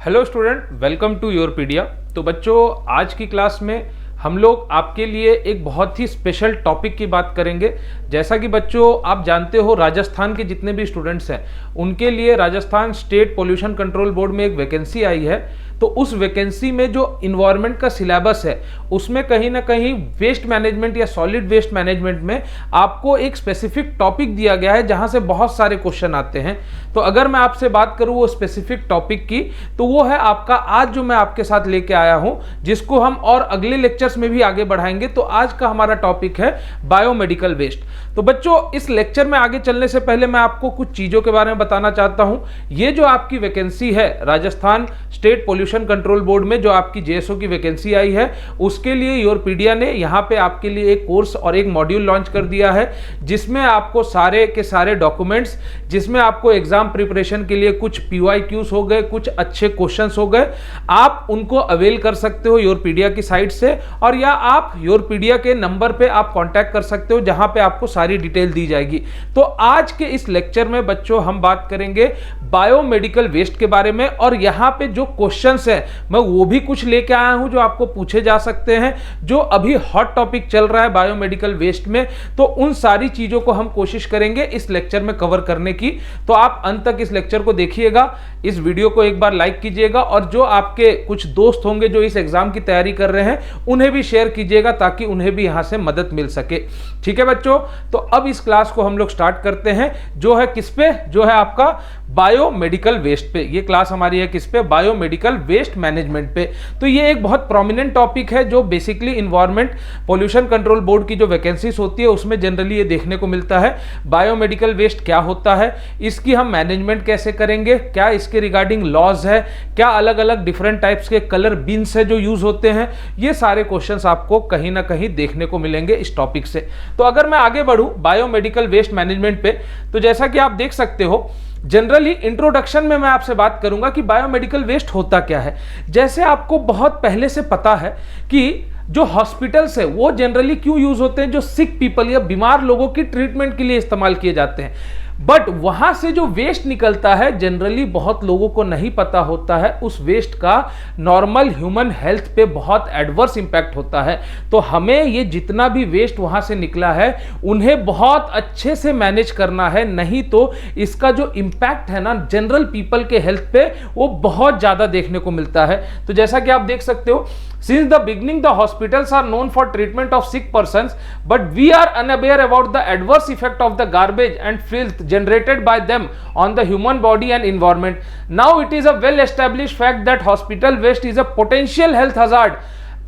Hello student, welcome to Yourpedia. तो बच्चों, आज की क्लास में हम लोग आपके लिए एक बहुत ही स्पेशल टॉपिक की बात करेंगे। जैसा कि बच्चों आप जानते हो, राजस्थान के जितने भी स्टूडेंट्स हैं उनके लिए Rajasthan state pollution control board में एक वैकेंसी आई है। तो उस वैकेंसी में जो इन्वायरमेंट का सिलेबस है उसमें कहीं ना कहीं वेस्ट मैनेजमेंट या सॉलिड वेस्ट मैनेजमेंट में आपको एक स्पेसिफिक टॉपिक दिया गया है जहां से बहुत सारे क्वेश्चन आते हैं। तो अगर मैं आपसे बात करूं वो स्पेसिफिक टॉपिक की, तो वो है आपका आज जो मैं आपके साथ लेके आया हूं, जिसको हम और अगले लेक्चर्स में भी आगे बढ़ाएंगे। तो आज का हमारा टॉपिक है बायोमेडिकल वेस्ट। तो बच्चों, इस लेक्चर में आगे चलने से पहले मैं आपको कुछ चीजों के बारे में बताना चाहता हूं। ये जो आपकी वैकेंसी है Rajasthan state pollution control board में, जो आपकी जेएसओ की वैकेंसी आई है, उसके लिए योरपीडिया ने यहां पे आपके लिए एक कोर्स और एक मॉड्यूल लॉन्च कर दिया है, जिसमें आपको सारे के सारे डॉक्यूमेंट्स, जिसमें आपको एग्जाम प्रिपरेशन के लिए कुछ पीवाईक्यूज हो गए, कुछ अच्छे क्वेश्चंस हो गए, आप उनको अवेल कर सकते हो योरपीडिया की साइट से, और या आप योरपीडिया के नंबर पे आप कांटेक्ट कर सकते हो जहां पे आपको सारी डिटेल दी जाएगी। तो आज के इस लेक्चर में बच्चों हम बात करेंगे बायोमेडिकल वेस्ट के बारे में, और यहां पे जो क्वेश्चंस है मैं वो भी कुछ लेके आया हूं जो आपको पूछे जा सकते हैं, जो अभी हॉट टॉपिक चल रहा है बायोमेडिकल वेस्ट में। तो उन सारी चीजों को हम कोशिश करेंगे इस लेक्चर में कवर करने की। तो आप अंत तक इस लेक्चर को देखिएगा, इस वीडियो को एक बार लाइक कीजिएगा, और जो आपके कुछ दोस्त होंगे जो इस एग्जाम की तैयारी कर रहे हैं उन्हें भी शेयर कीजिएगा, ताकि उन्हें भी यहां से मदद मिल सके। ठीक है बच्चों, तो अब इस क्लास को हम लोग स्टार्ट करते हैं, जो है किस पे, जो है आपका बायोमेडिकल वेस्ट पे। ये क्लास हमारी है किस पे, बायोमेडिकल वेस्ट मैनेजमेंट पे। तो ये एक बहुत प्रोमिनेंट टॉपिक है जो basically environment pollution control board की जो वैकेंसीज होती है उसमें जनरली ये देखने को मिलता है। बायोमेडिकल वेस्ट क्या होता है, इसकी हम मैनेजमेंट कैसे करेंगे, क्या इसके रिगार्डिंग लॉज है, क्या अलग अलग डिफरेंट टाइप्स के कलर बिन्स है जो यूज होते हैं, ये सारे क्वेश्चंस आपको कहीं ना कहीं देखने को मिलेंगे इस टॉपिक से। तो अगर मैं आगे बढ़ूं बायोमेडिकल वेस्ट मैनेजमेंट पे, तो जैसा कि आप देख सकते हो, जनरली इंट्रोडक्शन में मैं आपसे बात करूंगा कि बायोमेडिकल वेस्ट होता क्या है। जैसे आपको बहुत पहले से पता है कि जो हॉस्पिटल्स है वो जनरली क्यों यूज होते हैं, जो सिक पीपल या बीमार लोगों की ट्रीटमेंट के लिए इस्तेमाल किए जाते हैं। बट वहां से जो वेस्ट निकलता है जनरली बहुत लोगों को नहीं पता होता है, उस वेस्ट का नॉर्मल ह्यूमन हेल्थ पे बहुत एडवर्स इंपैक्ट होता है। तो हमें ये जितना भी वेस्ट वहां से निकला है उन्हें बहुत अच्छे से मैनेज करना है, नहीं तो इसका जो इंपैक्ट है ना जनरल पीपल के हेल्थ पे, वो बहुत ज्यादा देखने को मिलता है। तो जैसा कि आप देख सकते हो, since the beginning the hospitals are known for treatment of sick persons, but we are unaware about the adverse effect of the garbage and filth generated by them on the human body and environment. Now it is a well established fact that hospital waste is a potential health hazard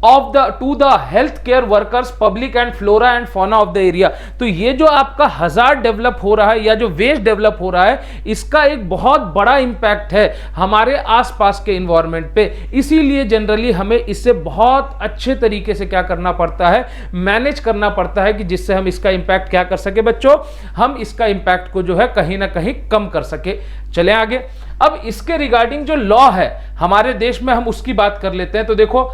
to the health care workers, public and flora and fauna of the area. तो ये जो आपका hazard develop हो रहा है या जो waste develop हो रहा है, इसका एक बहुत बड़ा इंपैक्ट है हमारे आसपास के इन्वायरमेंट पे। इसीलिए जनरली हमें इससे बहुत अच्छे तरीके से क्या करना पड़ता है, मैनेज करना पड़ता है, कि जिससे हम इसका इंपैक्ट क्या कर सके बच्चों, हम इसका इंपैक्ट को जो है कहीं ना कहीं कम कर सके। चले आगे। अब इसके रिगार्डिंग जो लॉ है हमारे देश में, हम उसकी बात कर लेते हैं। तो देखो,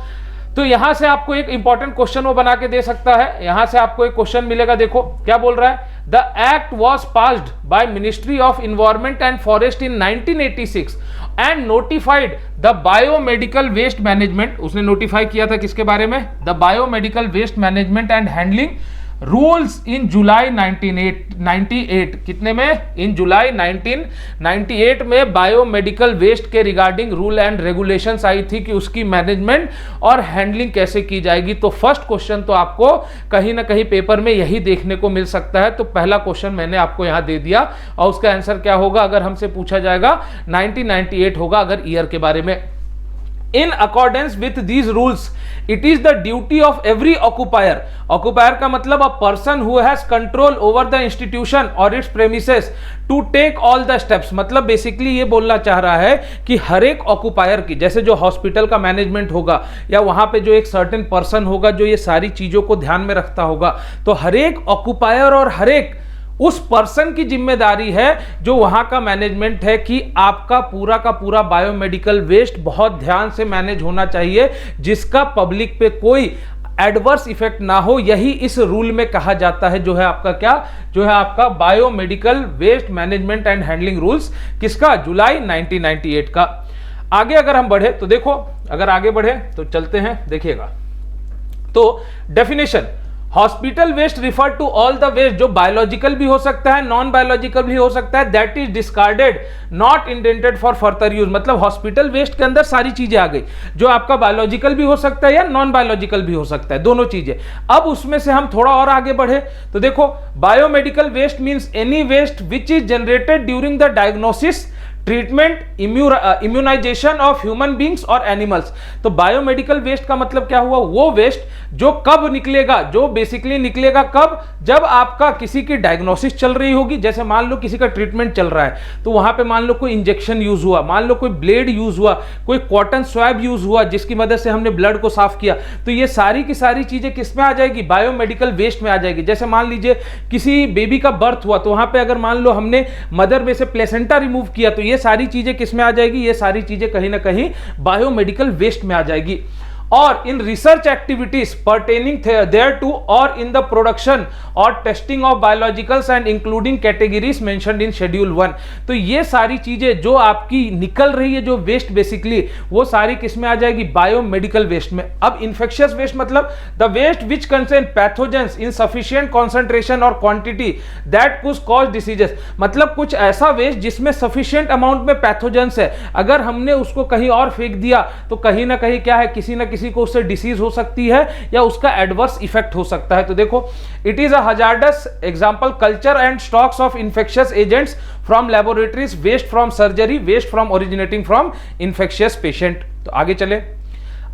तो यहां से आपको एक इंपॉर्टेंट क्वेश्चन वो बना के दे सकता है। यहां से आपको एक क्वेश्चन मिलेगा, देखो क्या बोल रहा है। The act was passed by ministry of environment and forest in 1986 and notified the biomedical waste management. उसने नोटिफाई किया था किसके बारे में, the biomedical waste management and handling rules in July 1998। कितने में, इन जुलाई 1998 में बायोमेडिकल वेस्ट के रिगार्डिंग रूल एंड रेगुलेशंस आई थी कि उसकी मैनेजमेंट और हैंडलिंग कैसे की जाएगी। तो फर्स्ट क्वेश्चन तो आपको कहीं ना कहीं पेपर में यही देखने को मिल सकता है। तो पहला क्वेश्चन मैंने आपको यहां दे दिया, और उसका आंसर क्या होगा अगर हमसे पूछा जाएगा, 1998 होगा अगर ईयर के बारे में। In accordance with these rules, it is the duty of every occupier. Occupier का मतलब a person who has control over the institution or its premises to take all the steps. मतलब बेसिकली ये बोलना चाह रहा है कि हर एक ऑक्युपायर की, जैसे जो हॉस्पिटल का मैनेजमेंट होगा या वहां पे जो एक सर्टेन पर्सन होगा जो ये सारी चीजों को ध्यान में रखता होगा, तो हर एक ऑक्युपायर और हर एक उस पर्सन की जिम्मेदारी है जो वहां का मैनेजमेंट है कि आपका पूरा बायोमेडिकल वेस्ट बहुत ध्यान से मैनेज होना चाहिए, जिसका पब्लिक पे कोई एडवर्स इफेक्ट ना हो। यही इस रूल में कहा जाता है, जो है आपका क्या, जो है आपका biomedical waste management and handling rules, किसका, जुलाई 1998 का। आगे अगर हम बढ़े तो देखो, अगर आगे बढ़े तो चलते हैं, देखिएगा। तो definition, hospital waste refer to all the waste, जो बायोलॉजिकल भी हो सकता है, नॉन बायोलॉजिकल भी हो सकता है, that is discarded not intended for further use. मतलब हॉस्पिटल वेस्ट के अंदर सारी चीजें आ गई, जो आपका बायोलॉजिकल भी हो सकता है या नॉन बायोलॉजिकल भी हो सकता है, दोनों चीजें। अब उसमें से हम थोड़ा और आगे बढ़े तो देखो, biomedical waste means any waste which is generated during the diagnosis, treatment, immunization of human beings और एनिमल्स। तो बायोमेडिकल वेस्ट का मतलब क्या हुआ, वो वेस्ट जो कब निकलेगा, जो बेसिकली निकलेगा कब, जब आपका किसी की डायग्नोसिस चल रही होगी, जैसे मान लो किसी का ट्रीटमेंट चल रहा है, तो वहां पे मान लो कोई इंजेक्शन यूज हुआ, मान लो कोई ब्लेड यूज हुआ, कोई कॉटन स्वैब यूज हुआ जिसकी मदद से हमने ब्लड को साफ किया, तो ये सारी की सारी चीजें किस में आ जाएगी, बायोमेडिकल वेस्ट में आ जाएगी। जैसे मान लीजिए किसी बेबी का बर्थ हुआ, तो वहां पे अगर मान लो हमने मदर में से प्लेसेंटा रिमूव किया, तो ये सारी चीजें किस में आ जाएगी, ये सारी चीजें कहीं ना कहीं बायोमेडिकल वेस्ट में आ जाएगी। और in research activities pertaining there to और इन द प्रोडक्शन और testing of biologicals and including categories mentioned in schedule 1। तो ये सारी चीजें जो आपकी निकल रही है, जो वेस्ट बेसिकली, वो सारी किसमें आ जाएगी, बायोमेडिकल वेस्ट में। अब इन्फेक्शियस वेस्ट मतलब the waste which contain pathogens in sufficient concentration और क्वांटिटी दैट कुछ कॉज डिसीजेस। मतलब कुछ ऐसा वेस्ट जिसमें सफिशिएंट अमाउंट में पैथोजेंस है, अगर हमने उसको कहीं और फेंक दिया तो कहीं ना कहीं क्या है, किसी ना किसी को उससे डिसीज हो सकती है या उसका एडवर्स इफेक्ट हो सकता है। तो देखो, it is a hazardous example culture and stocks of infectious agents from laboratories, waste from surgery, waste from originating from infectious patient. तो आगे चले,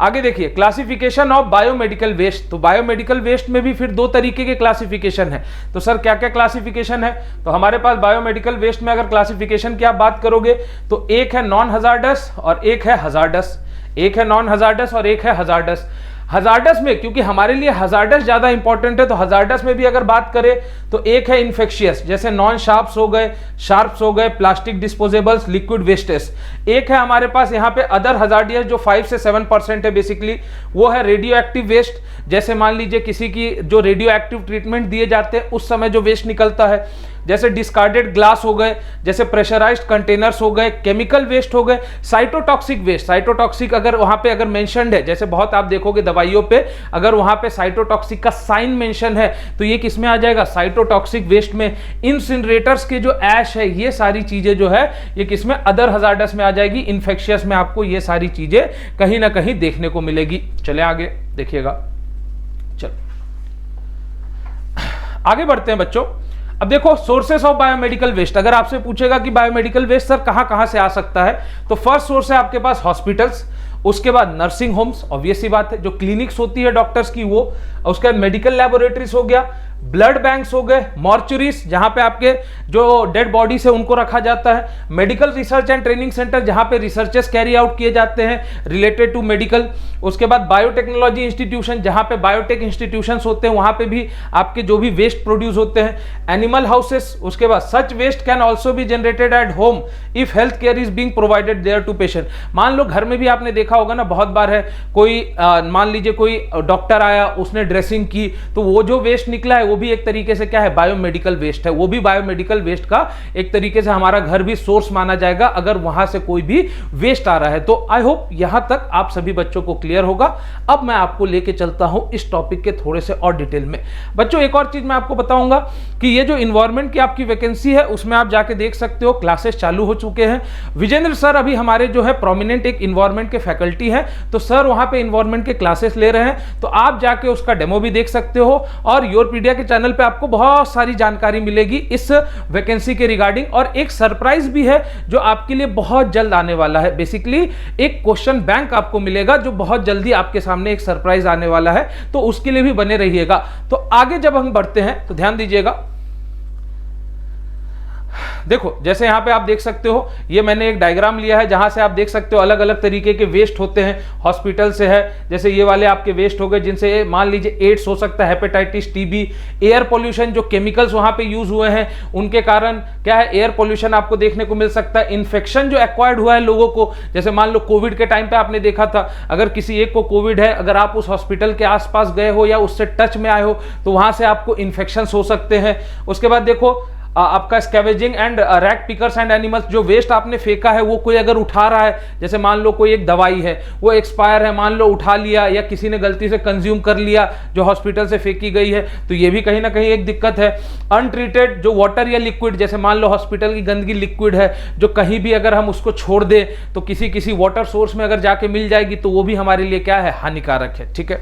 आगे देखिए, क्लासिफिकेशन ऑफ बायोमेडिकल वेस्ट। तो बायोमेडिकल वेस्ट में भी फिर दो तरीके के क्लासिफिकेशन है। तो सर क्या क्या क्लासिफिकेशन है, तो हमारे पास बायोमेडिकल वेस्ट में अगर क्लासिफिकेशन की आप बात करोगे तो एक है नॉन हजार्डस और एक है हजार्डस, एक है नॉन हजार्डस और एक है हजार्डस। हजार्डस में, क्योंकि हमारे लिए हजार्डस ज्यादा इंपॉर्टेंट है, तो हजार्डस में भी अगर बात करें तो एक है इन्फेक्शियस, जैसे नॉन शार्प्स हो गए, शार्प्स हो गए, प्लास्टिक डिस्पोजेबल्स, लिक्विड वेस्टेस। एक है हमारे पास यहाँ पे अदर हजार्डियस जो 5 से 7% है बेसिकली, वो है रेडियो एक्टिव वेस्ट। जैसे मान लीजिए किसी की जो रेडियो एक्टिव ट्रीटमेंट दिए जाते हैं उस समय जो वेस्ट निकलता है, जैसे डिस्कार्डेड ग्लास हो गए, जैसे प्रेशराइज्ड कंटेनर्स हो गए, केमिकल वेस्ट हो गए, साइटोटॉक्सिक वेस्ट। साइटोटॉक्सिक अगर वहां पे अगर मेंशन्ड है, जैसे बहुत आप देखोगे दवाइयों पे अगर वहां पे साइटोटॉक्सिक का साइन मेंशन है, तो ये किस में आ जाएगा, साइटोटॉक्सिक वेस्ट में। इंसिनरेटर्स के जो ऐश है, ये सारी चीजें जो है ये किस में, अदर हजार्डस में आ जाएगी। इन्फेक्शियस में आपको ये सारी चीजें कहीं ना कहीं देखने को मिलेगी। चले आगे देखिएगा, चलो आगे बढ़ते हैं बच्चों। अब देखो, सोर्सेस ऑफ बायोमेडिकल वेस्ट, अगर आपसे पूछेगा कि बायोमेडिकल वेस्ट सर कहां कहां से आ सकता है, तो फर्स्ट सोर्स है आपके पास हॉस्पिटल्स, उसके बाद नर्सिंग होम्स, ऑब्वियस सी बात है, जो क्लिनिक्स होती है डॉक्टर्स की वो, उसके बाद मेडिकल लैबोरेटरीज हो गया, ब्लड बैंक्स हो गए, मॉर्चुरीज जहां पे आपके जो डेड बॉडीज है उनको रखा जाता है, medical research and training centre जहां पे रिसर्चेस कैरी आउट किए जाते हैं रिलेटेड टू मेडिकल, उसके बाद बायोटेक्नोलॉजी इंस्टीट्यूशन जहां पे बायोटेक इंस्टीट्यूशंस होते हैं, वहां पे भी आपके जो भी वेस्ट प्रोड्यूस होते हैं, एनिमल हाउसेस, उसके बाद such waste can also be generated at home if health care is being provided there to patient. मान लो घर में भी आपने देखा होगा ना, बहुत बार है कोई मान लीजिए कोई डॉक्टर आया, उसने ड्रेसिंग की, तो वो जो वेस्ट निकला है वो भी एक तरीके से क्या है, बायोमेडिकल वेस्ट है। वो भी बायोमेडिकल वेस्ट का एक तरीके से हमारा घर भी सोर्स माना जाएगा अगर वहां से कोई भी वेस्ट आ रहा है। तो आई होप यहां तक आप सभी बच्चों को क्लियर होगा। अब मैं आपको लेके चलता हूं इस टॉपिक के थोड़े से और डिटेल में। बच्चों एक और चीज मैं आपको बताऊंगा कि ये जो इन्वायरमेंट की आपकी वैकेंसी है उसमें आप जाके देख सकते हो, क्लासेस चालू हो चुके हैं। विजेंद्र सर अभी हमारे जो है प्रोमिनेंट एक इन्वायरमेंट के फैकल्टी हैं, तो सर वहां पे इन्वायरमेंट के क्लासेस ले रहे हैं, तो आप जाके उसका डेमो भी देख सकते हो। और योरपीडिया के चैनल पे आपको बहुत सारी जानकारी मिलेगी इस वैकेंसी के रिगार्डिंग, और एक सरप्राइज भी है जो आपके लिए बहुत जल्द आने वाला है। बेसिकली एक क्वेश्चन बैंक आपको मिलेगा जो बहुत जल्दी आपके सामने एक सरप्राइज आने वाला है, तो उसके लिए भी बने रहिएगा। तो आगे जब हम बढ़ते हैं तो ध्यान दीजिएगा, देखो जैसे यहां पे आप देख सकते हो, ये मैंने एक डायग्राम लिया है जहां से आप देख सकते हो अलग अलग तरीके के वेस्ट होते हैं। हॉस्पिटल से है, जैसे ये वाले आपके वेस्ट हो गए जिनसे मान लीजिए एड्स हो सकता है, हेपेटाइटिस, टीबी। एयर पोल्यूशन, जो केमिकल्स वहां पे यूज हुए हैं उनके कारण क्या है, एयर पोल्यूशन आपको देखने को मिल सकता है। इन्फेक्शन जो एक्वायर्ड हुआ है लोगों को, जैसे मान लो कोविड के टाइम पे आपने देखा था, अगर किसी एक को कोविड है, अगर आप उस हॉस्पिटल के आसपास गए हो या उससे टच में आए हो तो वहां से आपको इन्फेक्शन हो सकते हैं। उसके बाद देखो आपका scavenging and rag pickers and animals, जो वेस्ट आपने फेंका है वो कोई अगर उठा रहा है, जैसे मान लो कोई एक दवाई है वो एक्सपायर है, मान लो उठा लिया या किसी ने गलती से कंज्यूम कर लिया जो हॉस्पिटल से फेंकी गई है, तो ये भी कहीं ना कहीं एक दिक्कत है। अनट्रीटेड जो वाटर या लिक्विड, जैसे मान लो हॉस्पिटल की गंदगी लिक्विड है जो कहीं भी अगर हम उसको छोड़ दें तो किसी वाटर सोर्स में अगर जाके मिल जाएगी तो वो भी हमारे लिए क्या है, हानिकारक है। ठीक है,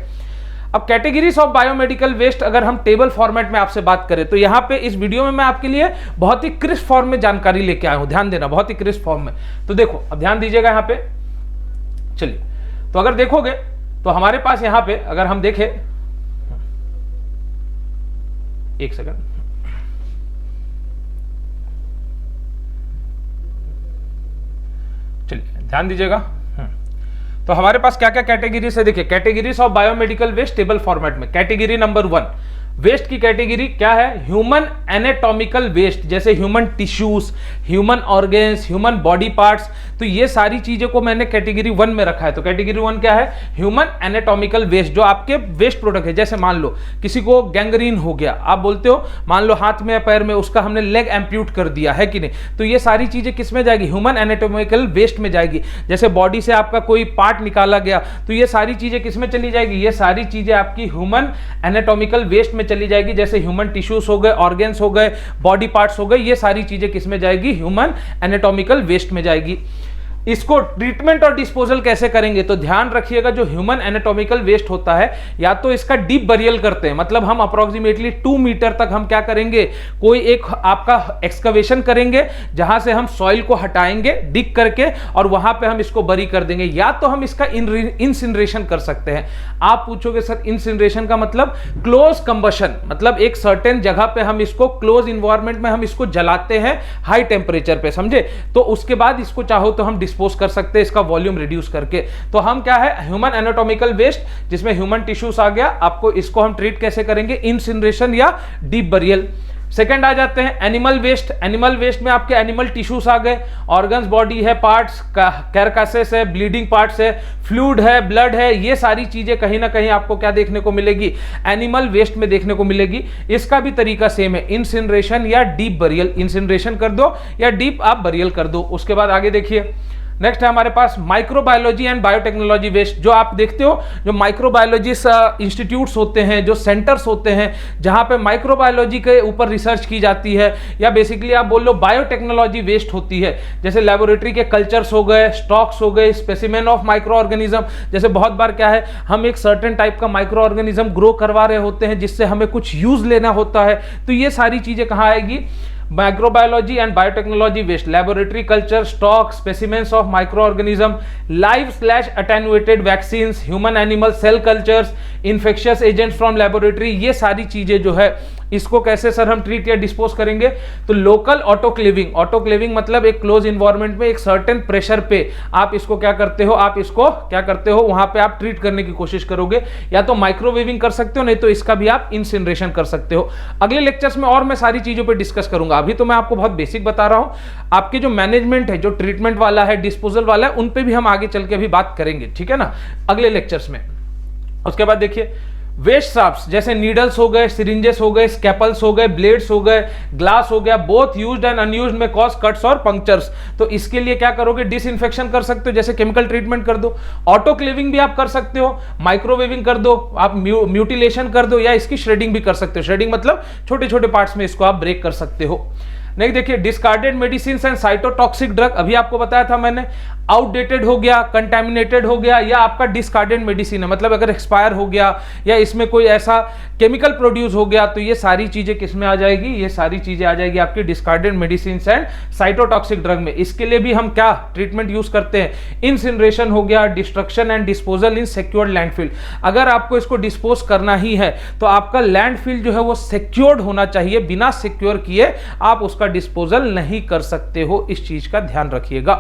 अब कैटेगरीज ऑफ बायोमेडिकल वेस्ट अगर हम टेबल फॉर्मेट में आपसे बात करें तो यहां पे इस वीडियो में मैं आपके लिए बहुत ही क्रिस्प फॉर्म में जानकारी लेके आया हूं, ध्यान देना, बहुत ही क्रिस्प फॉर्म में। तो देखो अब ध्यान दीजिएगा यहां पे, चलिए तो अगर देखोगे तो हमारे पास यहां पे अगर हम देखें, एक सेकंड, चलिए ध्यान दीजिएगा। तो हमारे पास क्या क्या कैटेगरीज है, देखिए categories of biomedical waste table format में। कैटेगरी नंबर 1 वेस्ट की कैटेगरी क्या है, ह्यूमन एनाटॉमिकल वेस्ट, जैसे human tissues, human organs, human body parts, तो ये सारी चीजें को मैंने कैटेगरी 1 में रखा है। तो कैटेगरी 1 क्या है, ह्यूमन एनाटॉमिकल वेस्ट, जो आपके वेस्ट प्रोडक्ट है। जैसे मान लो किसी को गैंग्रीन हो गया, आप बोलते हो मान लो हाथ में या पैर में, उसका हमने लेग एम्प्यूट कर दिया है कि नहीं, तो ये सारी चीजें किस में जाएगी, ह्यूमन एनाटॉमिकल वेस्ट में जाएगी। जैसे बॉडी से आपका कोई पार्ट निकाला गया तो ये सारी चीजें किस में चली जाएगी, ये सारी चीजें आपकी ह्यूमन एनाटॉमिकल वेस्ट में चली जाएगी। जैसे ह्यूमन टिश्यूज हो गए, ऑर्गन्स हो गए, बॉडी पार्ट्स हो गए, ये सारी चीजें किस में जाएगी, ह्यूमन एनाटॉमिकल वेस्ट में जाएगी। इसको ट्रीटमेंट और डिस्पोजल कैसे करेंगे, तो ध्यान रखिएगा जो ह्यूमन एनाटॉमिकल वेस्ट होता है, या तो इसका डीप बरियल करते हैं, मतलब हम अप्रोक्सीमेटली 2 मीटर तक हम क्या करेंगे, कोई एक आपका एक्सकवेशन करेंगे जहां से हम सॉइल को हटाएंगे डिग करके और वहां पे हम इसको बरी कर देंगे, या तो हम इसका इंसिनरेशन कर सकते हैं। आप पूछोगे सर इंसिनरेशन का मतलब, क्लोज कंबशन, मतलब एक सर्टेन जगह पे हम इसको क्लोज इन्वायरमेंट में हम इसको जलाते हैं हाई टेम्परेचर पे, समझे, तो उसके बाद इसको चाहो तो हम डिस्पोज कर सकते हैं इसका वॉल्यूम रिड्यूस करके। तो हम क्या है, ह्यूमन एनाटॉमिकल वेस्ट जिसमें ह्यूमन टिश्यूज आ गया, आपको इसको हम ट्रीट कैसे करेंगे, इंसिनरेशन या डीप बरियल। सेकंड आ जाते हैं एनिमल वेस्ट। एनिमल वेस्ट में आपके एनिमल टिश्यूज आ गए, ऑर्गन्स, बॉडी है, पार्ट्स, कैरकासेस है, ब्लीडिंग पार्ट्स है, फ्लूइड है, ब्लड है, ये सारी चीजें कहीं ना कहीं आपको क्या देखने को मिलेगी, एनिमल वेस्ट में देखने को मिलेगी। इसका भी तरीका सेम है, इंसिनरेशन या डीप बरियल, इंसिनरेशन कर दो या डीप आप बरियल कर दो। उसके बाद आगे देखिए, नेक्स्ट है हमारे पास माइक्रोबायोलॉजी एंड बायोटेक्नोलॉजी वेस्ट। जो आप देखते हो जो माइक्रोबायोलॉजी इंस्टीट्यूट्स होते हैं, जो सेंटर्स होते हैं जहां पे माइक्रोबायोलॉजी के ऊपर रिसर्च की जाती है, या बेसिकली आप बोल लो बायोटेक्नोलॉजी वेस्ट होती है। जैसे लेबोरेटरी के कल्चर्स हो गए, स्टॉक्स हो गए, स्पेसिमेन ऑफ माइक्रो ऑर्गेनिज्म। जैसे बहुत बार क्या है, हम एक सर्टेन टाइप का माइक्रो ऑर्गेनिज्म ग्रो करवा रहे होते हैं जिससे हमें कुछ यूज लेना होता है, तो ये सारी चीजें कहाँ आएगी, microbiology and biotechnology waste, laboratory culture, stock, specimens of microorganism, live attenuated vaccines, human animal cell cultures, infectious agents from laboratory, ये सारी चीजें जो है इसको कैसे सर हम ट्रीट या डिस्पोज करेंगे, तो लोकल ऑटोक्लेविंग। ऑटोक्लेविंग मतलब एक क्लोज इन्वायरमेंट में एक सर्टेन प्रेशर पे आप इसको क्या करते हो, आप इसको क्या करते हो, वहां पे आप ट्रीट करने की कोशिश करोगे, या तो माइक्रोवेविंग कर सकते हो, नहीं तो इसका भी आप इंसिनरेशन कर सकते हो। अगले लेक्चर्स में और मैं सारी चीजों पे डिस्कस करूंगा, अभी तो मैं आपको बहुत बेसिक बता रहा हूं। आपके जो मैनेजमेंट है, जो ट्रीटमेंट वाला है, डिस्पोजल वाला है, उन पे भी हम आगे चल के भी बात करेंगे, ठीक है ना, अगले लेक्चर्स में। उसके बाद देखिए वेस्ट शाफ्ट्स, जैसे नीडल्स हो गए, सिरिंजेस हो गए, स्कैपल्स हो गए, ब्लेड्स हो गए, ग्लास हो गया, बोथ यूज्ड एंड अनयूज्ड में कॉज कट्स और पंक्चर्स। तो इसके लिए क्या करोगे, डिसइंफेक्शन कर सकते हो, जैसे केमिकल ट्रीटमेंट कर दो, ऑटोक्लेविंग भी आप कर सकते हो, माइक्रोवेविंग कर दो, आप म्यूटिलेशन कर दो, या इसकी श्रेडिंग भी कर सकते हो। श्रेडिंग मतलब छोटे छोटे पार्ट्स में इसको आप ब्रेक कर सकते हो। नहीं देखिए discarded medicine and cytotoxic drug, अभी आपको बताया था मैंने, आउटडेटेड हो गया, कंटामिनेटेड हो गया, या आपका डिस्कार्डेड मेडिसिन है, मतलब अगर एक्सपायर हो गया या इसमें कोई ऐसा केमिकल प्रोड्यूस हो गया, तो ये सारी चीजें किस में आ जाएगी, ये सारी चीजें आ जाएगी आपकी discarded medicine and cytotoxic drug में। इसके लिए भी हम क्या ट्रीटमेंट यूज करते हैं, इंसिनरेशन हो गया, destruction and disposal in secured landfill. अगर आपको इसको डिस्पोज करना ही है तो आपका लैंडफिल जो है वो सिक्योर्ड होना चाहिए, बिना सिक्योर किए आप उसका डिस्पोजल नहीं कर सकते हो, इस चीज का ध्यान रखिएगा।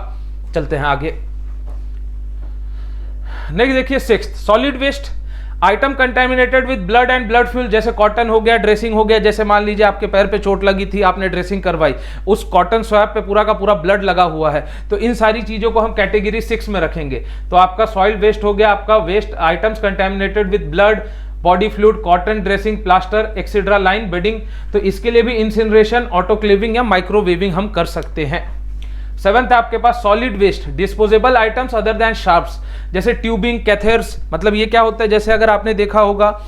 चलते हैं आगे। नेक्स्ट देखिए sixth, solid waste, item contaminated with blood and blood fuel, जैसे कॉटन हो गया, ड्रेसिंग हो गया, जैसे मान लीजिए आपके पैर पे चोट लगी थी, आपने ड्रेसिंग करवाई, उस कॉटन स्वैब पे पूरा का पूरा ब्लड लगा हुआ है, तो इन सारी चीजों को हम कैटेगरी 6 में रखेंगे। तो आपका सॉइल वेस्ट हो गया, आपका waste items contaminated with blood, body fluid, cotton, dressing, plaster, etcetera, line, bedding. तो इसके लिए भी इंसिनरेशन, ऑटोक्लेविंग या माइक्रोवेविंग हम कर सकते हैं। 7th है आपके पास solid waste, disposable items other than sharps, जैसे ट्यूबिंग, कैथर्स। मतलब ये क्या होता है, जैसे अगर आपने देखा होगा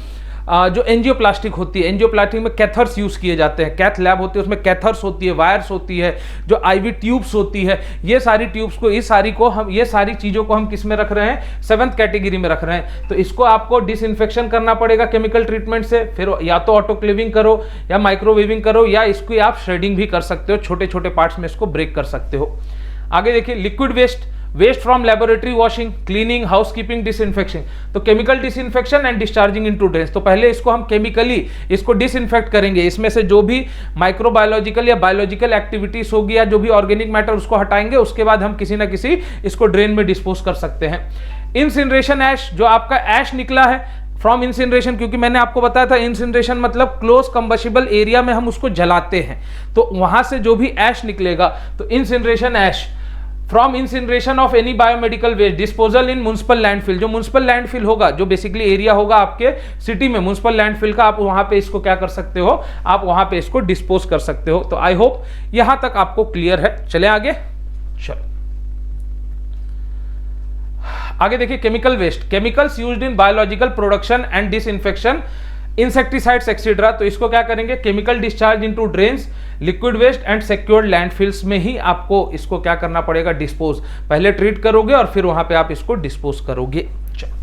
जो एंजियोप्लास्टिक होती है, एंजियोप्लास्टिक में कैथर्स यूज किए जाते हैं, कैथ लैब होती है उसमें कैथर्स होती है, वायर्स होती है, जो आईवी ट्यूब्स होती है, ये सारी ट्यूब्स को, ये सारी चीजों को हम किस में रख रहे हैं, 7th कैटेगरी में रख रहे हैं। तो इसको आपको डिसइंफेक्शन करना पड़ेगा केमिकल ट्रीटमेंट से, फिर या तो ऑटोक्लेविंग करो या माइक्रोवेविंग करो, या इसको आप श्रेडिंग भी कर सकते हो, छोटे छोटे पार्ट्स में इसको ब्रेक कर सकते हो। आगे देखिए liquid waste, waste from laboratory washing, cleaning, housekeeping, disinfection. तो chemical disinfection and discharging into drains. तो पहले इसको हम केमिकली इसको डिसइंफेक्ट करेंगे, इसमें से जो भी माइक्रोबायोलॉजिकल या बायोलॉजिकल एक्टिविटीज होगी या जो भी ऑर्गेनिक मैटर उसको हटाएंगे, उसके बाद हम किसी ना किसी इसको ड्रेन में डिस्पोज कर सकते हैं। इंसिनरेशन ऐश, जो आपका ऐश निकला है फ्रॉम इंसिनरेशन, क्योंकि मैंने आपको बताया था इंसिनरेशन मतलब क्लोज कंबस्टिबल एरिया में हम उसको जलाते हैं, तो वहां से जो भी ऐश निकलेगा तो incineration ash. From incineration of any biomedical waste, disposal in municipal landfill. जो म्युनिसिपल लैंडफिल होगा, जो बेसिकली एरिया होगा आपके सिटी में म्युनिसिपल लैंडफिल का, आप वहां पे इसको क्या कर सकते हो, आप वहां पे इसको डिस्पोज कर सकते हो। तो आई होप यहां तक आपको क्लियर है। चले आगे, चलो आगे देखिए chemical waste, chemicals used in biological production and disinfection, insecticides etcetera. तो इसको क्या करेंगे, chemical discharge into drains, liquid waste and secured landfills में ही आपको इसको क्या करना पड़ेगा, डिस्पोज। पहले ट्रीट करोगे और फिर वहां पे आप इसको डिस्पोज करोगे। चलो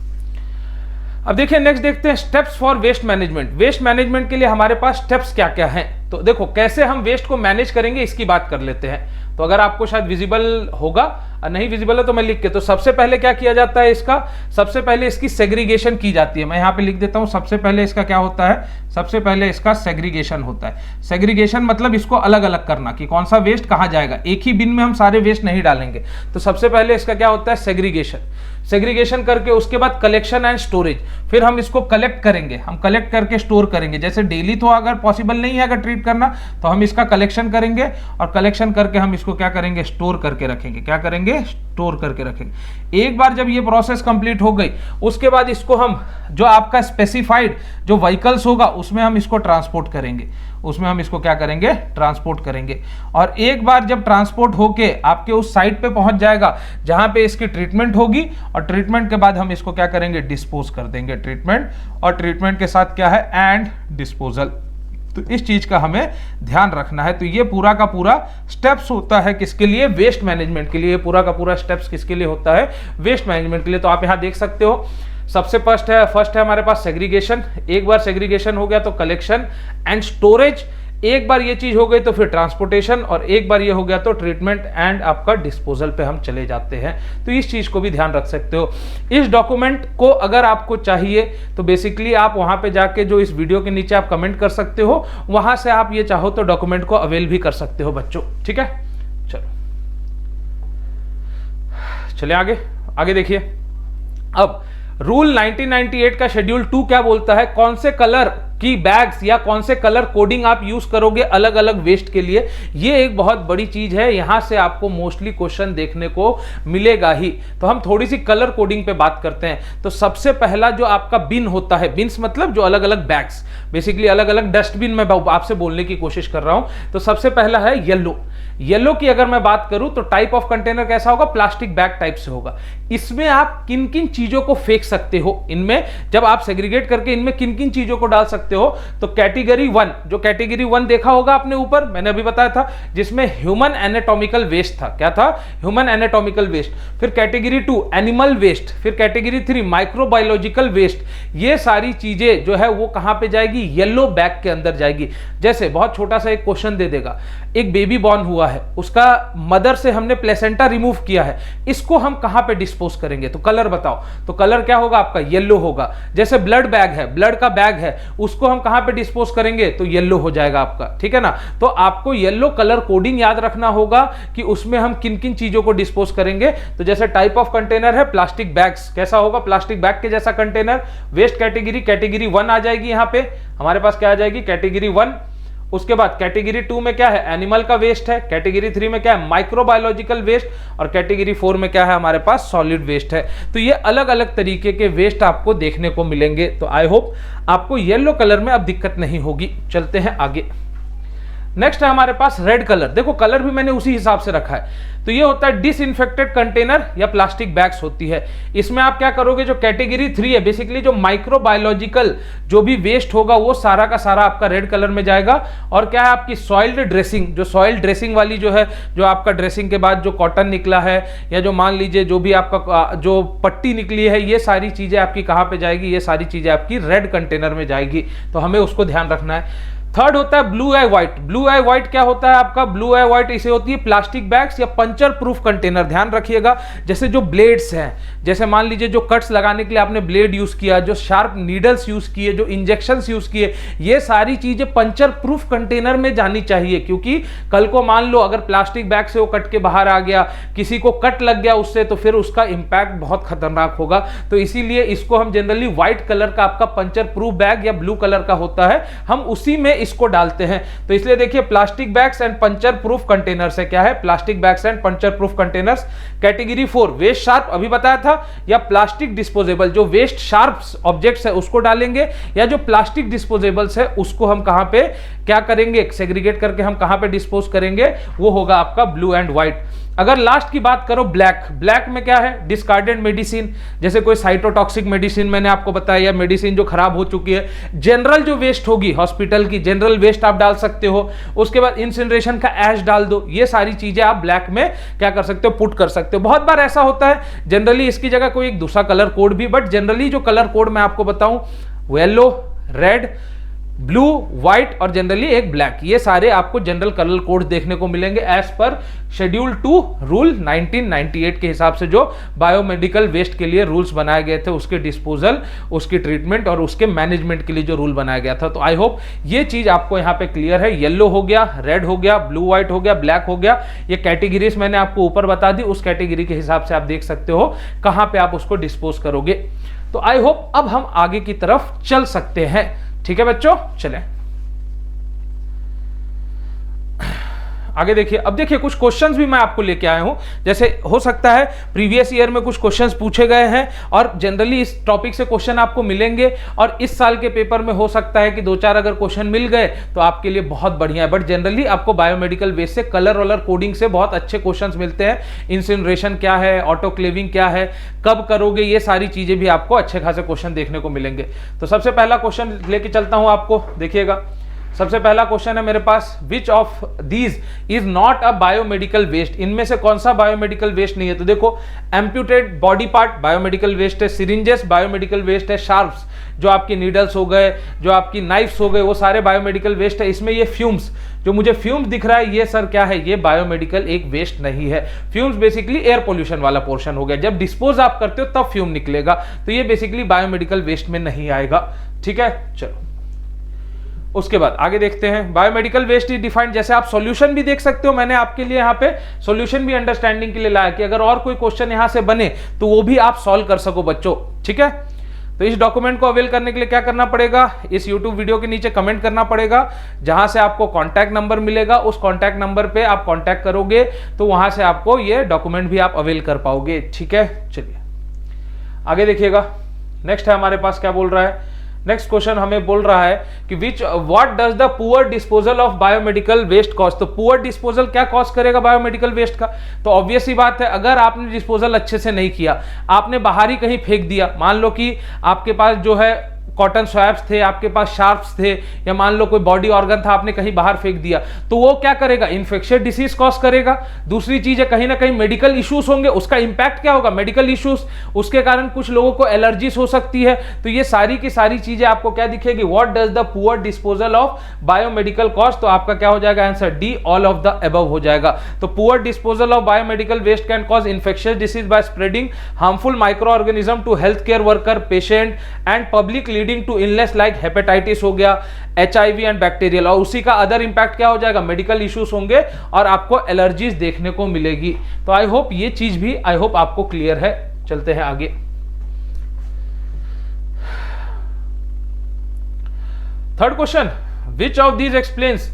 अब देखिए नेक्स्ट देखते हैं steps for waste management. Waste management के लिए हमारे पास स्टेप्स क्या क्या हैं। तो देखो कैसे हम वेस्ट को मैनेज करेंगे इसकी बात कर लेते हैं। तो अगर आपको शायद विजिबल होगा, नहीं विजिबल है तो मैं लिख के, तो सबसे पहले क्या किया जाता है इसका, सबसे पहले इसकी सेग्रीगेशन की जाती है। मैं यहाँ पे लिख देता हूँ, सबसे पहले इसका क्या होता है, सबसे पहले इसका सेग्रीगेशन होता है। सेग्रीगेशन मतलब इसको अलग अलग करना कि कौन सा वेस्ट कहाँ जाएगा, एक ही बिन में हम सारे वेस्ट नहीं डालेंगे। तो सबसे पहले इसका क्या होता है, सेग्रीगेशन। सेग्रीगेशन करके उसके बाद कलेक्शन एंड स्टोरेज, फिर हम इसको कलेक्ट करेंगे, हम कलेक्ट करके स्टोर करेंगे। जैसे डेली तो अगर पॉसिबल नहीं है अगर ट्रीट करना, तो हम इसका कलेक्शन करेंगे और कलेक्शन करके हम इसको क्या करेंगे, स्टोर करके रखेंगे। क्या करेंगे, स्टोर करके रखेंगे। एक बार जब ये प्रोसेस कंप्लीट हो गई, उसके बाद इसको हम जो आपका स्पेसिफाइड जो व्हीकल्स होगा उसमें हम इसको ट्रांसपोर्ट करेंगे, उसमें हम इसको क्या करेंगे, ट्रांसपोर्ट करेंगे। और एक बार जब ट्रांसपोर्ट होके आपके उस साइट पे पहुंच जाएगा जहां पे इसकी ट्रीटमेंट होगी, और ट्रीटमेंट के बाद हम इसको क्या करेंगे, डिस्पोज कर देंगे। ट्रीटमेंट और ट्रीटमेंट के साथ क्या है, एंड डिस्पोजल। तो इस चीज का हमें ध्यान रखना है। तो ये पूरा का पूरा स्टेप्स होता है किसके लिए, वेस्ट मैनेजमेंट के लिए। पूरा का पूरा स्टेप्स किसके लिए होता है, वेस्ट मैनेजमेंट के लिए। तो आप यहां देख सकते हो सबसे फर्स्ट है हमारे पास सेग्रीगेशन। एक बार सेग्रीगेशन हो गया तो कलेक्शन एंड स्टोरेज, एक बार ये चीज हो गई तो फिर ट्रांसपोर्टेशन, और एक बार ये हो गया तो ट्रीटमेंट एंड आपका डिस्पोजल पे हम चले जाते हैं। तो इस चीज को भी ध्यान रख सकते हो। इस डॉक्यूमेंट को अगर आपको चाहिए तो बेसिकली आप वहां पे जाके जो इस वीडियो के नीचे आप कमेंट कर सकते हो, वहां से आप ये चाहो तो डॉक्यूमेंट को अवेल भी कर सकते हो बच्चों। ठीक है, चलो चलिए आगे, आगे देखिए। अब रूल 1998 का शेड्यूल 2 क्या बोलता है, कौन से कलर की बैग्स या कौन से कलर कोडिंग आप यूज करोगे अलग अलग वेस्ट के लिए। ये एक बहुत बड़ी चीज है, यहां से आपको मोस्टली क्वेश्चन देखने को मिलेगा ही। तो हम थोड़ी सी कलर कोडिंग पे बात करते हैं। तो सबसे पहला जो आपका बिन होता है, बिन्स मतलब जो अलग अलग बैग्स, बेसिकली अलग अलग डस्टबिन में आपसे बोलने की कोशिश कर रहा हूं। तो सबसे पहला है येलो। येलो की अगर मैं बात करूं तो टाइप ऑफ कंटेनर कैसा होगा, प्लास्टिक बैग टाइप से होगा। इसमें आप किन किन चीजों को फेंक सकते हो, इनमें जब आप सेग्रीगेट करके इनमें किन किन चीजों को डाल सकते हो। तो कैटेगरी 1, जो कैटेगरी 1 देखा होगा आपने ऊपर, मैंने अभी बताया था, जिसमें ह्यूमन एनाटॉमिकल वेस्ट था। क्या था, ह्यूमन एनाटॉमिकल वेस्ट। फिर कैटेगरी 2 एनिमल वेस्ट। फिर कैटेगरी 3 माइक्रोबायोलॉजिकल वेस्ट। ये सारी चीजें जो है वो कहां पे जाएगी, येलो बैग के अंदर जाएगी। जैसे बहुत छोटा सा एक क्वेश्चन दे देगा, एक बेबी बॉर्न हुआ है, उसका मदर से हमने प्लेसेंटा रिमूव किया है, इसको हम कहां पे डिस्पोज करेंगे। तो कलर बताओ, तो कलर क्या होगा आपका, येलो होगा। जैसे ब्लड बैग है, ब्लड का बैग है, उसको हम कहां पे डिस्पोज करेंगे, तो येलो हो जाएगा आपका। ठीक है ना। तो आपको येलो कलर कोडिंग याद रखना होगा कि उसमें हम किन किन चीजों को डिस्पोज करेंगे। तो जैसे टाइप ऑफ कंटेनर है प्लास्टिक बैग्स, कैसा होगा, प्लास्टिक बैग के जैसा कंटेनर। वेस्ट कैटेगरी, कैटेगरी 1 आ जाएगी, यहां पे हमारे पास क्या आ जाएगी, कैटेगरी 1। उसके बाद कैटेगरी 2 में क्या है, एनिमल का वेस्ट है। कैटेगरी 3 में क्या है, माइक्रोबायोलॉजिकल वेस्ट। और कैटेगरी 4 में क्या है, हमारे पास सॉलिड वेस्ट है। तो ये अलग अलग तरीके के वेस्ट आपको देखने को मिलेंगे। तो आई होप आपको येलो कलर में अब दिक्कत नहीं होगी। चलते हैं आगे। नेक्स्ट है हमारे पास रेड कलर। देखो कलर भी मैंने उसी हिसाब से रखा है। तो ये होता है डिसइंफेक्टेड कंटेनर या प्लास्टिक बैग्स होती है। इसमें आप क्या करोगे, जो कैटेगरी 3 है बेसिकली जो माइक्रोबायोलॉजिकल जो भी वेस्ट होगा वो सारा का सारा आपका रेड कलर में जाएगा। और क्या है, आपकी सॉइल्ड ड्रेसिंग, जो सॉइल ड्रेसिंग वाली जो है, जो आपका ड्रेसिंग के बाद जो कॉटन निकला है या जो मान लीजिए जो भी आपका जो पट्टी निकली है, ये सारी चीजें आपकी कहां पे जाएगी, ये सारी चीजें आपकी रेड कंटेनर में जाएगी। तो हमें उसको ध्यान रखना है। थर्ड होता है ब्लू आई व्हाइट। ब्लू आई व्हाइट क्या होता है आपका, ब्लू आई व्हाइट इसे होती है प्लास्टिक बैग्स या पंचर प्रूफ कंटेनर। ध्यान रखिएगा, जैसे जो ब्लेड्स हैं, जैसे मान लीजिए जो कट्स लगाने के लिए आपने ब्लेड यूज किया, जो शार्प नीडल्स यूज किए, जो इंजेक्शंस यूज किए, ये सारी चीजें पंचर प्रूफ कंटेनर में जानी चाहिए। क्योंकि कल को मान लो अगर प्लास्टिक बैग से वो कट के बाहर आ गया, किसी को कट लग गया उससे, तो फिर उसका इंपैक्ट बहुत खतरनाक होगा। तो इसीलिए इसको हम जनरली व्हाइट कलर का आपका पंचर प्रूफ बैग या ब्लू कलर का होता है, हम उसी में इसको डालते हैं। तो इसलिए देखिए plastic bags and puncture proof containers है, क्या है, plastic bags and puncture proof containers. Category 4 waste sharp अभी बताया था, या प्लास्टिक डिस्पोजेबल, जो वेस्ट शार्प ऑब्जेक्ट्स है उसको डालेंगे, या जो प्लास्टिक डिस्पोजेबल्स है उसको हम कहां पे क्या करेंगे, सेग्रीगेट करके हम कहां पे डिस्पोज करेंगे, वो होगा आपका ब्लू एंड व्हाइट। अगर लास्ट की बात करो ब्लैक, ब्लैक में क्या है, डिस्कार्डेड मेडिसिन, जैसे कोई साइटोटॉक्सिक मेडिसिन मैंने आपको बताया, मेडिसिन जो खराब हो चुकी है, जनरल जो वेस्ट होगी हॉस्पिटल की, जनरल वेस्ट आप डाल सकते हो। उसके बाद इंसिनरेशन का ऐश डाल दो। ये सारी चीजें आप ब्लैक में क्या कर सकते हो, पुट कर सकते हो। बहुत बार ऐसा होता है, जनरली इसकी जगह कोई एक दूसरा कलर कोड भी, बट जनरली जो कलर कोड मैं आपको बताऊं, येलो, रेड, ब्लू, व्हाइट और जनरली एक ब्लैक, ये सारे आपको जनरल कलर कोड देखने को मिलेंगे एज पर शेड्यूल 2 रूल 1998 के हिसाब से, जो बायोमेडिकल वेस्ट के लिए रूल्स बनाए गए थे, उसके डिस्पोजल, उसकी ट्रीटमेंट और उसके मैनेजमेंट के लिए जो रूल बनाया गया था। तो आई होप ये चीज आपको यहां पे क्लियर है। येलो हो गया, रेड हो गया, ब्लू व्हाइट हो गया, ब्लैक हो गया, ये कैटेगरीज मैंने आपको ऊपर बता दी। उस कैटेगरी के हिसाब से आप देख सकते हो कहां पे आप उसको डिस्पोज करोगे। तो आई होप अब हम आगे की तरफ चल सकते हैं। ठीक है बच्चों, चलें आगे। देखिए अब देखिए कुछ क्वेश्चंस भी मैं आपको लेके आया हूं। जैसे हो सकता है प्रीवियस ईयर में कुछ क्वेश्चंस पूछे गए हैं और जनरली इस टॉपिक से क्वेश्चन आपको मिलेंगे, और इस साल के पेपर में हो सकता है कि 2-4 अगर क्वेश्चन मिल गए तो आपके लिए बहुत बढ़िया है। बट जनरली आपको बायोमेडिकल वेस्ट से कलर वलर कोडिंग से बहुत अच्छे क्वेश्चंस मिलते हैं। इंसिनरेशन क्या है, ऑटोक्लेविंग क्या है, कब करोगे, ये सारी चीजें भी आपको अच्छे खासे क्वेश्चन देखने को मिलेंगे। तो सबसे पहला क्वेश्चन लेके चलता हूं आपको, देखिएगा। सबसे पहला क्वेश्चन है मेरे पास, which of these is not a biomedical waste. इनमें से कौन सा बायोमेडिकल वेस्ट नहीं है। तो देखो amputated body part biomedical waste है, सिरिंजेस बायोमेडिकल वेस्ट है, शार्प्स जो आपकी नीडल्स हो गए, जो आपकी नाइफ्स हो गए, वो सारे बायोमेडिकल वेस्ट है। इसमें ये फ्यूम्स, जो मुझे फ्यूम्स दिख रहा है, ये सर क्या है, ये बायोमेडिकल एक वेस्ट नहीं है। फ्यूम्स बेसिकली एयर पोल्यूशन वाला पोर्शन हो गया, जब डिस्पोज आप करते हो तब फ्यूम निकलेगा, तो ये बेसिकली बायोमेडिकल वेस्ट में नहीं आएगा। ठीक है, चलो उसके बाद आगे देखते हैं। बायोमेडिकल वेस्ट इज डिफाइंड, जैसे आप सॉल्यूशन भी देख सकते हो, मैंने आपके लिए यहाँ पे सॉल्यूशन भी अंडरस्टैंडिंग के लिए लाया कि अगर और कोई क्वेश्चन यहाँ से बने तो वो भी आप सॉल्व कर सको बच्चों। ठीक है, तो इस डॉक्यूमेंट को अवेल करने के लिए क्या करना पड़ेगा, इस यूट्यूब वीडियो के नीचे कमेंट करना पड़ेगा, जहां से आपको कॉन्टैक्ट नंबर मिलेगा, उस कॉन्टैक्ट नंबर पे आप कॉन्टैक्ट करोगे तो वहां से आपको ये डॉक्यूमेंट भी आप अवेल कर पाओगे। ठीक है, चलिए आगे देखिएगा। नेक्स्ट है हमारे पास, क्या बोल रहा है, नेक्स्ट क्वेश्चन हमें बोल रहा है कि what does the poor disposal of biomedical waste cost. तो पुअर डिस्पोजल क्या कॉस्ट करेगा बायोमेडिकल वेस्ट का। तो ऑब्वियस ही बात है, अगर आपने डिस्पोजल अच्छे से नहीं किया, आपने बाहर ही कहीं फेंक दिया, मान लो कि आपके पास जो है कॉटन स्वैब्स थे, आपके पास शार्प्स थे, या मान लो कोई बॉडी ऑर्गन था आपने कहीं बाहर फेंक दिया, तो वो क्या करेगा, इन्फेक्शियस डिसीज कॉज करेगा। दूसरी चीज है कहीं ना कहीं मेडिकल इश्यूज होंगे, उसका इंपैक्ट क्या होगा, मेडिकल इश्यूज, उसके कारण कुछ लोगों को एलर्जीज हो सकती है। तो ये सारी की सारी चीजें आपको क्या दिखेगी, what does the poor disposal of biomedical cost. तो आपका क्या हो जाएगा answer, D, all of the above हो जाएगा। तो poor disposal of biomedical waste can cause infectious disease by spreading harmful micro organism to health care worker, patient and public, leading to illness like hepatitis हो गया, HIV and bacterial, और उसी का other impact क्या हो जाएगा, medical issues होंगे और आपको एलर्जीज देखने को मिलेगी। तो आई होप ये चीज भी आई होप आपको क्लियर है। चलते हैं आगे। Third question, which of these explains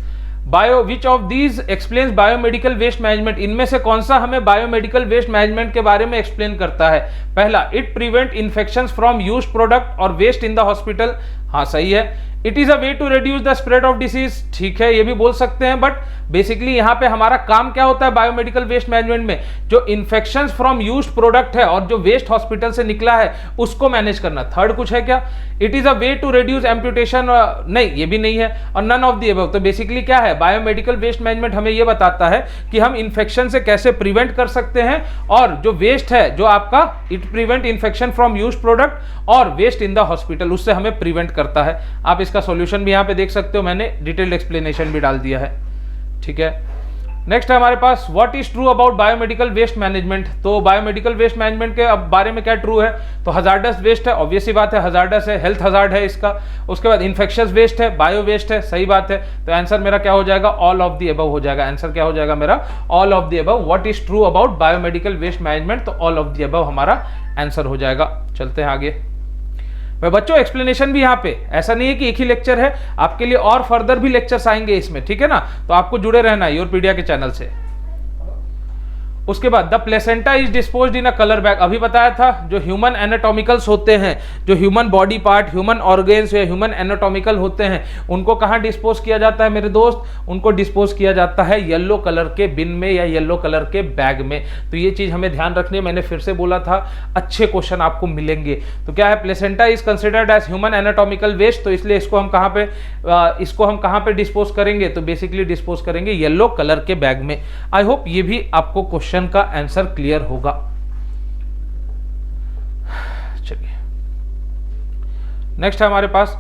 bio which of these explains biomedical waste management, इनमें से कौन सा हमें बायोमेडिकल वेस्ट मैनेजमेंट के बारे में एक्सप्लेन करता है? पहला, it prevent infections from use product और वेस्ट इन द हॉस्पिटल। हाँ सही है। It is a way to reduce the spread of disease, ठीक है ये भी बोल सकते हैं, बट बेसिकली यहां पे हमारा काम क्या होता है बायोमेडिकल वेस्ट मैनेजमेंट में? जो इन्फेक्शंस फ्रॉम यूज्ड प्रोडक्ट है और जो वेस्ट हॉस्पिटल से निकला है उसको मैनेज करना। थर्ड कुछ है क्या? It is a way to reduce amputation, नहीं ये भी नहीं है, और नन ऑफ द अबव। तो बेसिकली क्या है बायोमेडिकल वेस्ट मैनेजमेंट हमें यह बताता है कि हम इन्फेक्शन से कैसे प्रिवेंट कर सकते हैं, और जो वेस्ट है जो आपका it prevent infection from used product और वेस्ट इन द हॉस्पिटल, उससे हमें प्रिवेंट करता है। आप इसका सॉल्यूशन भी यहां पे देख सकते हो, मैंने डिटेल्ड एक्सप्लेनेशन भी डाल दिया है, ठीक है। नेक्स्ट है हमारे पास what is true about biomedical waste management. तो बायोमेडिकल वेस्ट मैनेजमेंट के अब बारे में क्या ट्रू है? तो हजार्डस वेस्ट है, ऑब्वियस सी बात है, हजार्डस है, हेल्थ हजार्ड है इसका। उसके बाद इन्फेक्शियस वेस्ट है, बायो वेस्ट है, सही बात है। तो आंसर मेरा क्या हो जाएगा? ऑल ऑफ द अबव हो जाएगा। आंसर क्या हो जाएगा मेरा? All of the above. What is true about biomedical waste management, तो ऑल ऑफ द अबव हमारा आंसर हो जाएगा। चलते हैं आगे। बच्चों एक्सप्लेनेशन भी यहाँ पे ऐसा नहीं है कि एक ही लेक्चर है, आपके लिए और फर्दर भी लेक्चर्स आएंगे इसमें, ठीक है ना। तो आपको जुड़े रहना है योरपीडिया के चैनल से। उसके बाद the placenta is disposed in a colour bag, अभी बताया था जो ह्यूमन एनाटॉमिकल्स होते हैं, जो human body part, human organs या ह्यूमन एनाटॉमिकल होते हैं, उनको कहाँ डिस्पोज किया जाता है मेरे दोस्त? उनको डिस्पोज किया जाता है येलो कलर के बिन में या येलो कलर के बैग में। तो ये चीज हमें ध्यान रखनी है, मैंने फिर से बोला था अच्छे क्वेश्चन आपको मिलेंगे। तो क्या है? Placenta is considered as human anatomical waste, तो इसलिए इसको हम कहाँ पे डिस्पोज करेंगे? तो बेसिकली डिस्पोज करेंगे येलो कलर के बैग में। आई होप ये भी आपको क्वेश्चन का आंसर क्लियर होगा। चलिए नेक्स्ट है हमारे पास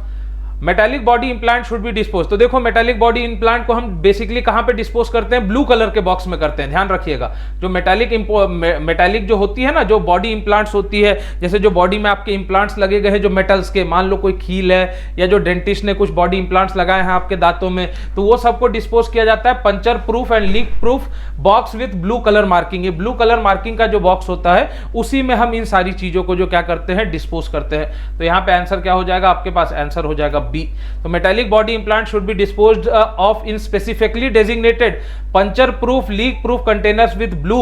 metallic body implant should be dispose. तो देखो मेटालिक बॉडी इंप्लांट को हम बेसिकली कहां पे डिस्पोज करते हैं? ब्लू कलर के बॉक्स में करते हैं, ध्यान रखिएगा। जो मेटालिक जो होती है ना, जो बॉडी इंप्लांट्स होती है, जैसे जो बॉडी में आपके इंप्लांट्स लगे गए हैं जो मेटल्स के, मान लो कोई खील है या जो डेंटिस्ट ने कुछ बॉडी इंप्लांट्स लगाए हैं आपके दांतों में, तो वो सबको डिस्पोज किया जाता है puncture proof and leak proof box with blue colour marking. ये ब्लू कलर मार्किंग का जो बॉक्स होता है उसी में हम इन सारी चीजों को जो क्या करते हैं? डिस्पोज करते हैं। तो यहां पे आंसर क्या हो जाएगा आपके पास? आंसर हो जाएगा बी। तो metallic body implant should be disposed of in specifically designated puncture proof leak proof containers with blue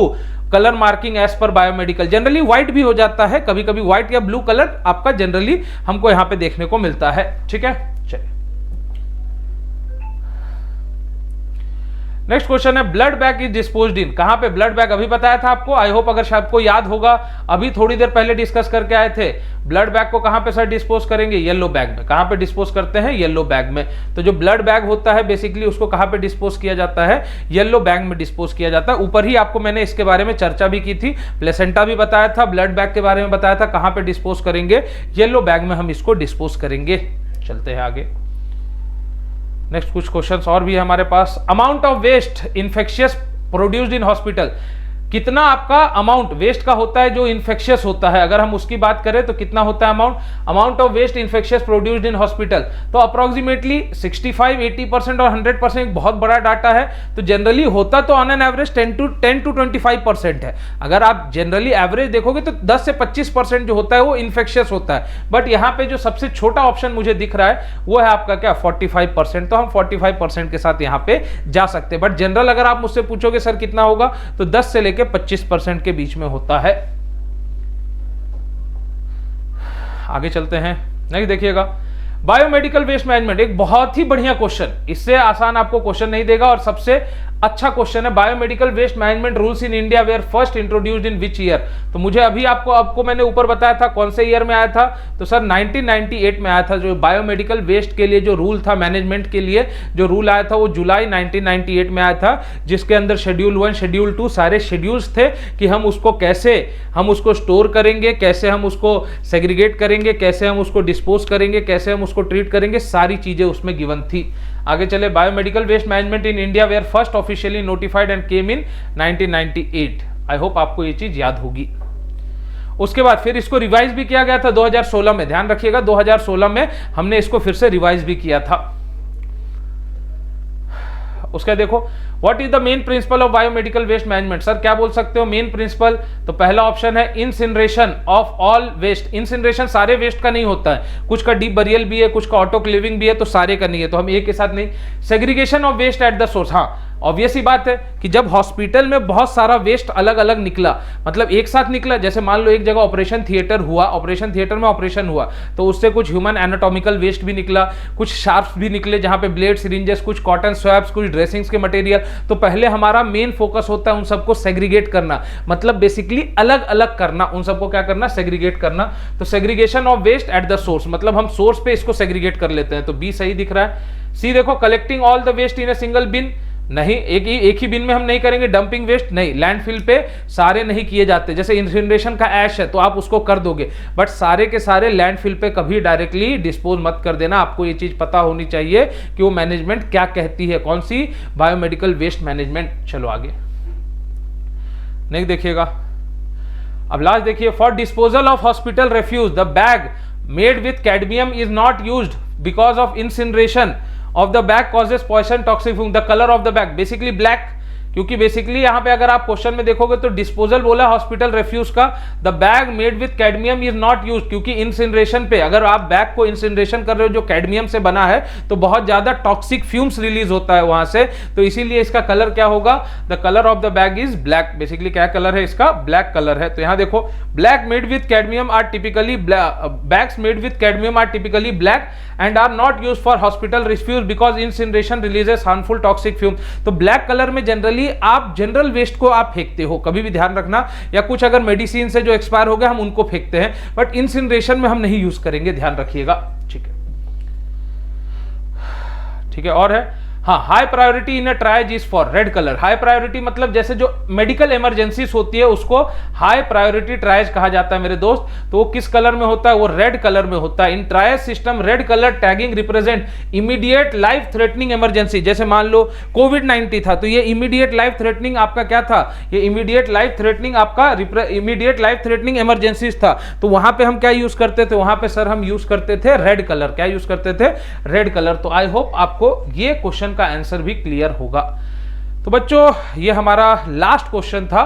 colour marking as per biomedical. Generally white भी हो जाता है, कभी कभी व्हाइट या ब्लू कलर आपका जनरली हमको यहां पे देखने को मिलता है, ठीक है। चलिए नेक्स्ट क्वेश्चन है ब्लड बैग इज डिस्पोज्ड इन। कहां पे ब्लड बैग? अभी बताया था आपको, आई होप अगर आपको याद होगा, अभी थोड़ी देर पहले डिस्कस करके आए थे। ब्लड बैग को कहां पे सर डिस्पोज करेंगे? येलो बैग में। कहां पे डिस्पोज करते हैं? येलो बैग में। तो जो ब्लड बैग होता है बेसिकली उसको कहां पे डिस्पोज किया जाता है? येलो बैग में डिस्पोज किया जाता है। ऊपर ही आपको मैंने इसके बारे में चर्चा भी की थी, प्लेसेंटा भी बताया था, ब्लड बैग के बारे में बताया था, कहां पे डिस्पोज करेंगे? येलो बैग में हम इसको डिस्पोज करेंगे। चलते हैं आगे। नेक्स्ट कुछ क्वेश्चंस और भी है हमारे पास। Amount of waste infectious produced in hospital, कितना आपका अमाउंट वेस्ट का होता है जो इन्फेक्शियस होता है, अगर हम उसकी बात करें तो कितना होता है amount of waste infectious produced in hospital? तो अप्रोक्सीमेटली 65, 80% और 100% बहुत बड़ा डाटा है। तो जनरली होता तो ऑन एन एवरेज 10 to 25% है। अगर आप जनरली एवरेज देखोगे तो 10 से 25% जो होता है वो इन्फेक्शियस होता है, बट यहाँ पे जो सबसे छोटा ऑप्शन मुझे दिख रहा है वो है आपका क्या? 45%। तो हम 45% के साथ यहाँ पे जा सकते हैं, बट जनरल अगर आप मुझसे पूछोगे सर कितना होगा, तो 10 से 25% के बीच में होता है। आगे चलते हैं। नेक्स्ट देखिएगा बायोमेडिकल वेस्ट मैनेजमेंट, एक बहुत ही बढ़िया क्वेश्चन, इससे आसान आपको क्वेश्चन नहीं देगा और सबसे अच्छा क्वेश्चन है। Biomedical waste management rules in India were first introduced in which year? तो मुझे अभी आपको मैंने ऊपर बताया था कौन से ईयर में आया था, तो सर 1998 में आया था। जो बायोमेडिकल वेस्ट के लिए जो रूल था, मैनेजमेंट के लिए जो रूल आया था वो जुलाई 1998 में आया था, जिसके अंदर शेड्यूल 1 शेड्यूल 2 सारे शेड्यूल्स थे कि हम उसको स्टोर करेंगे, कैसे हम उसको सेग्रीगेट करेंगे, कैसे हम उसको डिस्पोज करेंगे, कैसे हम उसको ट्रीट करेंगे, सारी चीजें उसमें गिवन थी। आगे चले। Biomedical waste management in India were first officially notified and came in 1998। I hope आपको ये चीज याद होगी। उसके बाद फिर इसको रिवाइज भी किया गया था 2016 में, ध्यान रखिएगा 2016 में हमने इसको फिर से रिवाइज भी किया था। उसका देखो, what is the main principle of biomedical waste management. Sir क्या बोल सकते हो मेन प्रिंसिपल? तो पहला ऑप्शन है incineration of all waste. Incineration सारे वेस्ट का नहीं होता है, कुछ का डीप बरियल भी है, कुछ का ऑटोक्लेविंग भी है, तो सारे का नहीं है, तो हम एक के साथ नहीं। Segregation of waste at the source, हाँ ऑब्वियस ही बात है कि जब हॉस्पिटल में बहुत सारा वेस्ट अलग अलग निकला, मतलब एक साथ निकला, जैसे मान लो एक जगह ऑपरेशन थिएटर हुआ, ऑपरेशन थिएटर में ऑपरेशन हुआ तो उससे कुछ ह्यूमन एनाटॉमिकल वेस्ट भी निकला, कुछ शार्प्स भी निकले जहां पे ब्लेड, सिरिंजेस, कुछ कॉटन स्वैब्स, कुछ ड्रेसिंग्स के मटेरियल। तो पहले हमारा मेन फोकस होता है उन सबको सेग्रीगेट करना, मतलब बेसिकली अलग अलग करना, उन सबको क्या करना, सेग्रीगेट करना। तो segregation of waste at the source, मतलब हम सोर्स पे इसको सेग्रीगेट कर लेते हैं, तो बी सही दिख रहा है। सी देखो, collecting all the waste in a single bin, नहीं एक ही बिन में हम नहीं करेंगे। डंपिंग वेस्ट नहीं, लैंडफिल पे सारे नहीं किए जाते, जैसे इंसिनरेशन का ऐश है तो आप उसको कर दोगे, बट सारे के सारे लैंडफिल पे कभी डायरेक्टली डिस्पोज मत कर देना। आपको ये चीज पता होनी चाहिए कि वो मैनेजमेंट क्या कहती है, कौन सी, बायोमेडिकल वेस्ट मैनेजमेंट। चलो आगे नहीं देखिएगा, अब लास्ट देखिए, for disposal of hospital refuge the bag made with cadmium is not used because of incineration of the bag causes poison toxic fume, the color of the bag basically black, क्योंकि basically यहां पे अगर आप question में देखोगे तो disposal बोला hospital refuge का, the bag made with cadmium is not used, क्योंकि इंसिनरेशन पे अगर आप बैग को इंसिनरेशन कर रहे हो जो कैडमियम से बना है तो बहुत ज्यादा टॉक्सिक फ्यूम्स रिलीज होता है वहां से, तो इसीलिए इसका कलर क्या होगा, the colour of the bag is black. Basically क्या कलर है इसका, ब्लैक कलर है। तो यहां देखो, black made with cadmium are typically, bags made with cadmium are typically black and are not used for hospital refuse because incineration releases harmful toxic fume. तो black colour में generally आप general waste को आप फेंकते हो, कभी भी ध्यान रखना, या कुछ अगर मेडिसिन से जो एक्सपायर हो गए हम उनको फेंकते हैं, बट इंसिनरेशन में हम नहीं यूज करेंगे, ध्यान रखिएगा। ठीक है, ठीक है, और है, हाँ, high priority in a triage is for red colour. High priority मतलब जैसे जो मेडिकल इमरजेंसीज होती है उसको हाई प्रायोरिटी ट्रायज कहा जाता है मेरे दोस्त, तो वो किस कलर में होता है, वो रेड कलर में होता है। In triage system red colour tagging represent immediate life threatening emergency, जैसे मान लो कोविड-19 था तो ये इमीडिएट लाइफ थ्रेटनिंग आपका क्या था, ये इमीडिएट लाइफ थ्रेटनिंग आपका इमीडिएट लाइफ थ्रेटनिंग इमरजेंसीज था, तो वहां पे हम क्या यूज करते थे, वहां पे सर हम यूज करते थे रेड कलर। क्या यूज करते थे, रेड कलर। तो आई होप आपको ये क्वेश्चन का आंसर भी क्लियर होगा। तो बच्चों ये हमारा लास्ट क्वेश्चन था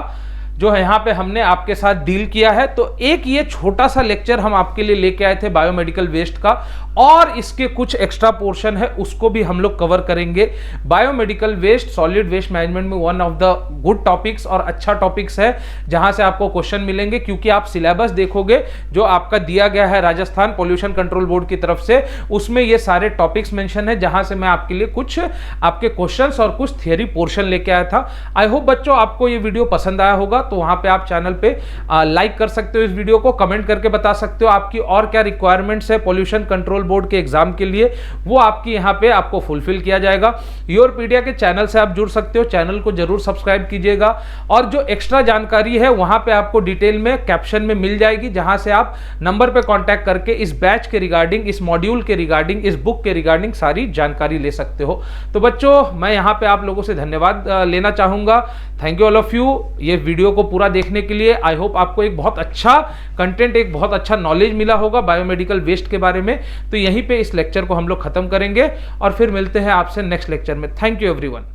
जो है यहाँ पे हमने आपके साथ डील किया है। तो एक ये छोटा सा लेक्चर हम आपके लिए लेके आए थे बायोमेडिकल वेस्ट का, और इसके कुछ एक्स्ट्रा पोर्शन है उसको भी हम लोग कवर करेंगे। Biomedical waste solid waste management में one of the good topics और अच्छा टॉपिक्स है जहां से आपको क्वेश्चन मिलेंगे, क्योंकि आप सिलेबस देखोगे जो आपका दिया गया है राजस्थान पॉल्यूशन कंट्रोल बोर्ड की तरफ से, उसमें ये सारे टॉपिक्स मेंशन है जहां से मैं आपके लिए कुछ आपके क्वेश्चंस और कुछ थियरी पोर्शन लेके आया था। आई होप बच्चों आपको ये वीडियो पसंद आया होगा, तो वहां पे आप चैनल पे लाइक कर सकते हो इस वीडियो को, कमेंट करके बता सकते हो आपकी और क्या रिक्वायरमेंट्स है पॉल्यूशन कंट्रोल बोर्ड के एग्जाम के लिए, वो आपकी यहां पे आपको फुलफिल किया जाएगा। योरपीडिया के चैनल से आप जुड़ सकते हो, चैनल को जरूर सब्सक्राइब कीजिएगा, और जो एक्स्ट्रा जानकारी है वहां पे आपको डिटेल में कैप्शन में मिल जाएगी, जहां से आप नंबर पे कांटेक्ट करके इस बैच के रिगार्डिंग, इस मॉड्यूल के रिगार्डिंग, इस बुक के रिगार्डिंग सारी जानकारी ले सकते हो। तो बच्चों मैं यहां पे आप लोगों से धन्यवाद लेना चाहूंगा। Thank you all of you ये वीडियो को पूरा देखने के लिए। आई होप आपको एक बहुत अच्छा कंटेंट, एक बहुत अच्छा नॉलेज मिला होगा बायोमेडिकल वेस्ट के बारे में। तो यहीं पे इस लेक्चर को हम लोग खत्म करेंगे और फिर मिलते हैं आपसे नेक्स्ट लेक्चर में। Thank you everyone.